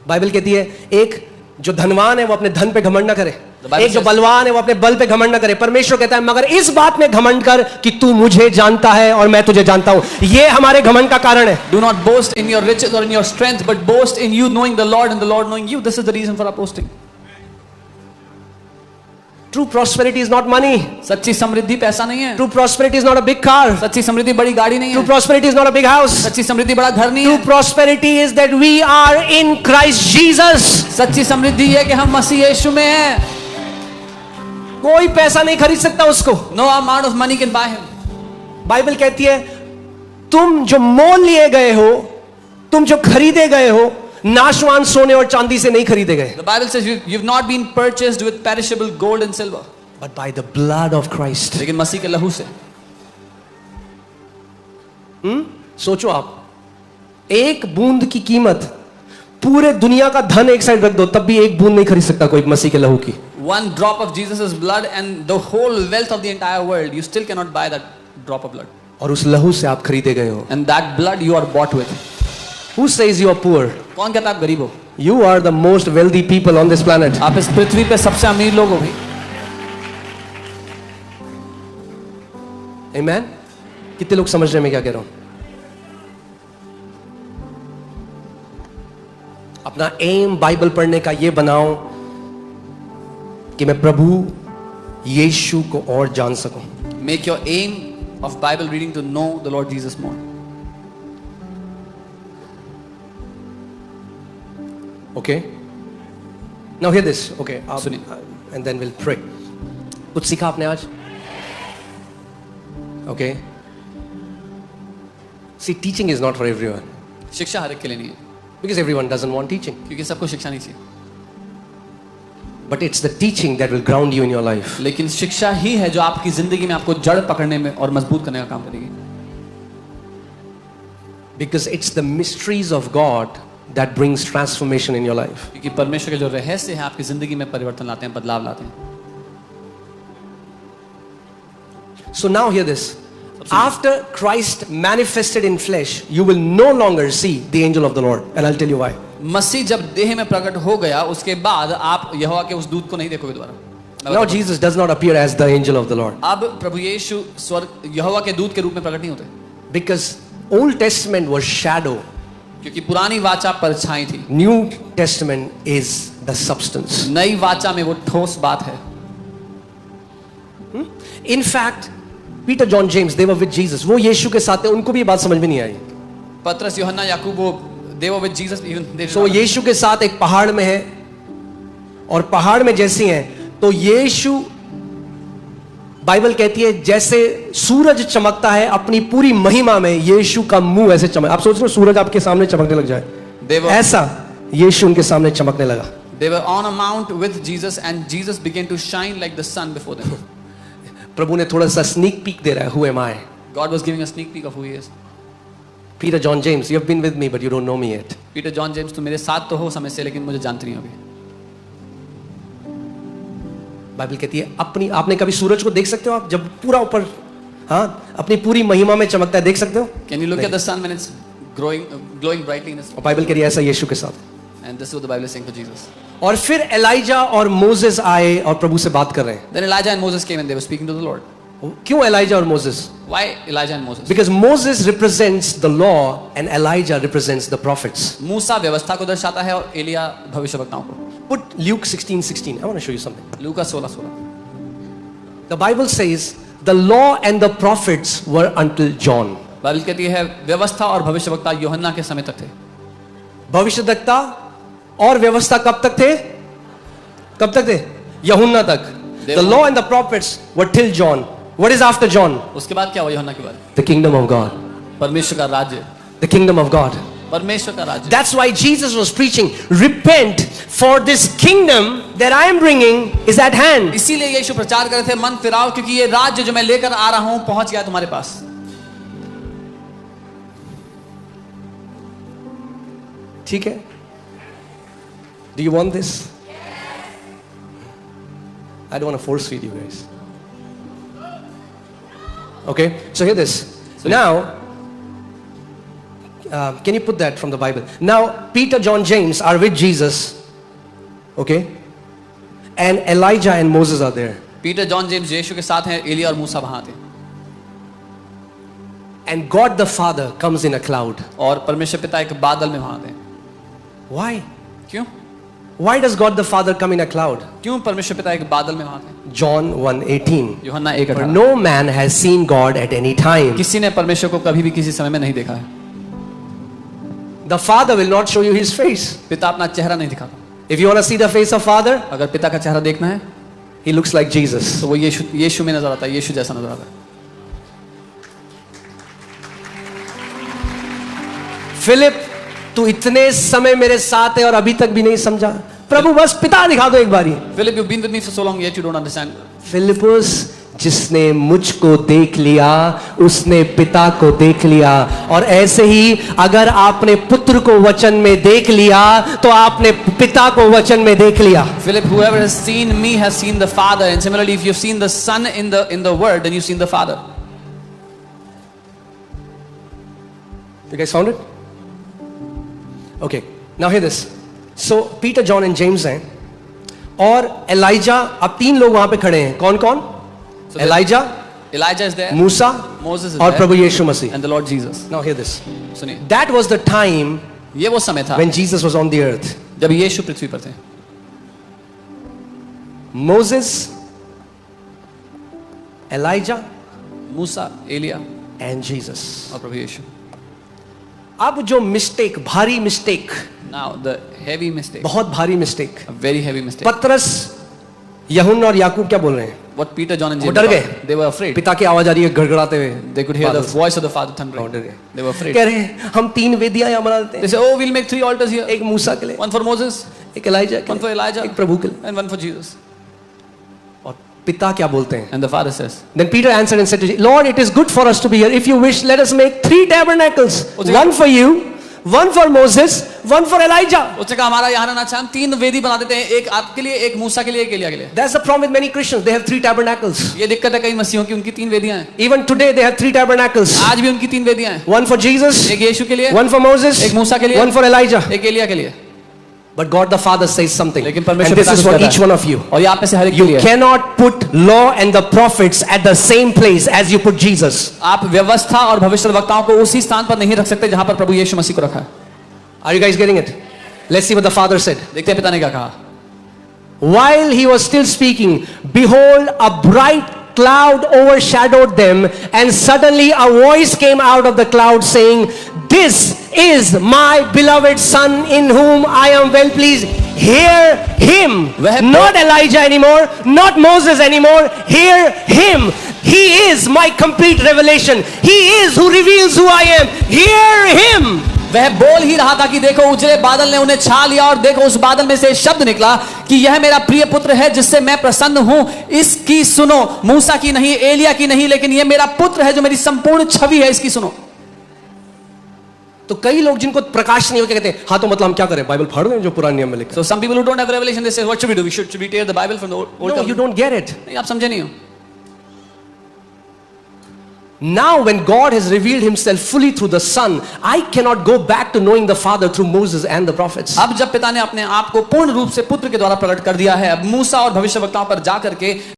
Bible कहती है एक जो धनवान है वो अपने धन पे घमंड ना करे, एक जो बलवान है वो अपने बल पे घमंड ना करे। परमेश्वर कहता है मगर इस बात में घमंड कर कि तू मुझे जानता है और मैं तुझे जानता हूं। ये हमारे घमंड का कारण है। Do not boast in your riches or in your strength, but boast in you knowing the Lord and the Lord knowing you. This is the reason for our boasting. True prosperity is not money. सच्ची समृद्धि पैसा नहीं है। True prosperity is not a big car. सच्ची समृद्धि बड़ी गाड़ी नहीं है। True prosperity is not a big house. सच्ची समृद्धि बड़ा घर नहीं True है। prosperity is that we are in Christ Jesus. सच्ची समृद्धि है कि हम मसीह यीशु में हैं। कोई पैसा नहीं खरीद सकता उसको। No amount of money can buy him. Bible कहती है तुम जो मोल लिए गए हो, तुम जो खरीदे गए हो, नाशवान सोने और चांदी से नहीं खरीदे गए। The Bible says you've not been purchased with perishable gold and silver, but by the blood of Christ. लेकिन मसीह के लहू से। सोचो आप, एक बूंद की कीमत पूरे दुनिया का धन एक साइड रख दो तब भी एक बूंद नहीं खरीद सकता कोई मसीह के लहू की। One drop of Jesus' blood and the whole wealth of the entire world, you still cannot buy that drop of blood. और उस लहू से आप खरीदे गए हो। And that blood you are bought with. Who says you are poor? कौन कहता है आप गरीब हो? You are the most wealthy people on this planet. आप इस पृथ्वी पे सबसे अमीर लोग हो भाई। Amen? कितने लोग समझ रहे हैं मैं क्या कह रहा हूं? अपना एम बाइबल पढ़ने का ये बनाओ कि मैं प्रभु यीशु को और जान सकूं। Make your aim of Bible reading to know the Lord Jesus more. Okay? Now hear this. Okay. सुनिए। And then we'll pray. कुछ सीखा आपने आज? Okay. See, teaching is not for everyone. शिक्षा हर एक के लिए नहीं है। Because everyone doesn't want teaching. क्योंकि सबको शिक्षा नहीं चाहिए। But it's the teaching that will ground you in your life. लेकिन शिक्षा ही है जो आपकी जिंदगी में आपको जड़ पकड़ने में और मजबूत करने का काम करेगी। Because it's the mysteries of God that brings transformation in your life. क्योंकि परमेश्वर के जो रहस्य हैं आपकी जिंदगी में परिवर्तन लाते हैं, बदलाव लाते हैं। So now hear this. After Christ manifested in flesh, you will no longer see the angel of the Lord, and I'll tell you why. मसीह जब देह में प्रकट हो गया उसके बाद आप यहोवा के उस दूत को नहीं देखोगे दोबारा। Now Jesus does not appear as the angel of the Lord. अब प्रभु यीशु स्वर्ग यहोवा के दूत के रूप में प्रकट नहीं होते। Because Old Testament was shadow. क्योंकि पुरानी वाचा परछाई थी। New Testament is the substance. नई वाचा में वो ठोस बात है। In fact, Peter, John, James, they were with Jesus. वो यीशु के साथ थे, उनको भी ये बात समझ में नहीं आई। पतरस, यूहन्ना, याकूब, वो they were with Jesus even they So यीशु के साथ एक पहाड़ में है और पहाड़ में जैसी हैं तो यीशु, बाइबल कहती है जैसे सूरज चमकता है अपनी पूरी महिमा में, यीशु का मुंह ऐसे चमक। आप सोच रहे हो सूरज आपके सामने चमकने लग जाए, ऐसा यीशु उनके सामने चमकने लगा। They were on a mount with Jesus and Jesus began to shine like the sun before them. प्रभु ने थोड़ा सा स्नीक पीक दे रहा है, who am I? God was giving a sneak peek of who he is. Peter, John, James, you have been with me but you don't know me yet. Peter, John, James, तुम मेरे साथ तो हो समय से लेकिन मुझे जानते नहीं हो अभी। बाइबल कहती है अपनी, आपने कभी सूरज को देख सकते हो आप जब पूरा ऊपर, हाँ, अपनी पूरी महिमा में चमकता है, देख सकते हो? Can you look at the sun when it's glowing brightly in its? और बाइबल कह रही है ऐसा यीशु के साथ। And this is what the Bible is saying for Jesus. और फिर एलाइजा और मोसेस आए और प्रभु से बात कर रहे हैं। Then Elijah and Moses came and they were speaking to the Lord. क्यों एलाइजा और Moses? Why Elijah and Moses? Because Moses represents the law and Elijah represents the prophets. मूसा व्यवस्था को दर्शाता है और एलिया भविष्यवक्ताओं को। Put Luke 16:16. I want to show you something. Luka 16:16. The Bible says the law and the prophets were until John. Bible कहती है व्यवस्था और भविष्यवक्ता यूहन्ना के समय तक थे। भविष्यवक्ता और व्यवस्था कब तक थे? कब तक थे? यूहन्ना तक. The law and the prophets were till John. What is after John? उसके बाद क्या हुआ यूहन्ना के बाद? The kingdom of God. परमेश्वर का राज्य। The kingdom of God. परमेश्वर का राज्य। That's why Jesus was preaching, repent for this kingdom that I am bringing is at hand. इसीलिए यीशु प्रचार कर रहे थे मन फिराओ क्योंकि ये राज्य जो मैं लेकर आ रहा हूं पहुंच गया तुम्हारे पास। ठीक है? Do you want this? I don't want to force feed you guys. Okay, so hear this. Now, can you put that from the Bible? Now, Peter, John, James are with Jesus. Okay? And Elijah and Moses are there. Peter John James यीशु के साथ हैं, एलिया और मूसा वहां थे। And God the Father comes in a cloud. और परमेश्वर पिता एक बादल में वहां थे। Why? क्यों? Why does God the Father come in a cloud? क्यों परमेश्वर पिता एक बादल में वहां थे? John 1:18. यूहन्ना 1:18। For no man has seen God at any time. किसी ने परमेश्वर को कभी भी किसी समय में नहीं देखा है। The Father will not show you his face. पिता अपना चेहरा नहीं दिखाता। If you want to see the face of Father, अगर पिता का चेहरा देखना है he looks like Jesus. तो वो यीशु में नजर आता है, यीशु जैसा नजर आता है। फिलिप, तू इतने समय मेरे साथ है और अभी तक भी नहीं समझा। प्रभु बस पिता दिखा दो एक बारी। Philip, you've been with me for so long, yet you don't understand. Philip, जिसने मुझको देख लिया उसने पिता को देख लिया। और ऐसे ही अगर आपने पुत्र को वचन में देख लिया तो आपने पिता को वचन में देख लिया। Philip, whoever has seen me has seen the Father, and similarly, if you've seen the Son in the Word, then you've seen the Father. You guys found it? Okay, now hear this. So Peter, John and James हैं और ELISA, अब तीन लोग वहां पे खड़े हैं। कौन कौन? So Elijah, Elijah is there, मूसा Moses is और there, प्रभु यीशु मसीह। and the Lord Jesus. Now hear this. सुनिए, That was the time ये वो समय था when Jesus was on the earth. जब यीशु पृथ्वी पर थे। Moses, Elijah Musa, Elia and Jesus. और प्रभु यीशु। अब जो मिस्टेक, भारी mistake, Now the heavy mistake, बहुत भारी mistake, a very heavy mistake. पतरस, यूहन्ना और याकूब क्या बोल रहे हैं? What Peter, John and वो James डर thought, गए। they were afraid. पिता की आवाज आ रही है गड़गड़ाते हुए। They could hear the बादल से। voice of the Father और thundering. डर गए। They were afraid. कह रहे हैं हम तीन वेदियां यहाँ बना देते They हैं, say, "Oh, we'll make 3 altars here. एक मूसा के लिए, One for Moses, एक एलाइजा के one for लिए, Elijah, एक प्रभु के लिए। and one for Jesus." और पिता क्या बोलते हैं? And the Father says, Then Peter answered and said to Jesus, Lord, it is good for us to be here. If you wish, let us make 3 tabernacles. One for you, one for Moses, one for Elijah. उसने कहा हमारा यहाँ रहना अच्छा, हम 3 वेदी बना देते हैं, एक आपके लिए, एक मूसा के लिए, एक एलिया के लिए। That's the problem with many Christians. They have 3 tabernacles. ये दिक्कत है कई मसीहों की, उनकी 3 वेदियां हैं। Even today they have 3 tabernacles. आज भी उनकी 3 वेदियां हैं, One for Jesus, एक यीशु के लिए, one for Moses, एक मूसा के लिए, one for Elijah. एक एलिया के लिए। But God the Father says something. लेकिन And परमेश्वर this पिता is कुछ for कहता each है। one of you. और यहाँ पे से हर एक के You लिए। cannot put law and the prophets at the same place as you put Jesus. आप व्यवस्था और भविष्यद्वक्ताओं को उसी स्थान पर नहीं रख सकते जहां पर प्रभु यीशु मसीह को रखा है। Are you guys getting it? Let's see what the Father said. देखते हैं पिता ने क्या कहा। While he was still speaking, behold, a bright cloud overshadowed them, and suddenly a voice came out of the cloud saying, "This is my beloved Son in whom I am well pleased. Hear him." Not Elijah anymore, not Moses anymore. Hear him. He is my complete revelation. He is who reveals who I am. Hear him. वह बोल ही रहा था कि देखो उजले बादल ने उन्हें छा लिया, और देखो उस बादल में से शब्द निकला कि यह मेरा प्रिय पुत्र है जिससे मैं प्रसन्न हूं, इसकी सुनो। मूसा की नहीं, एलिया की नहीं, लेकिन यह मेरा पुत्र है जो मेरी संपूर्ण छवि है, इसकी सुनो। तो कई लोग जिनको प्रकाश नहीं होते कहते हैं हाँ तो मतलब हम क्या करें, बाइबल फाड़ दें जो पुराने नियम में लिखा। So some people who don't have revelation, they say, what should we do? Should we tear the Bible from the old No, you covenant? don't get it. नहीं, आप समझे नहीं हो। Now when God has revealed himself fully through the Son, I cannot go back to knowing the Father through Moses and the prophets. अब जब पिता ने अपने आप को पूर्ण रूप से पुत्र के द्वारा प्रकट कर दिया है, अब मूसा और भविष्यवक्ताओं पर जा करके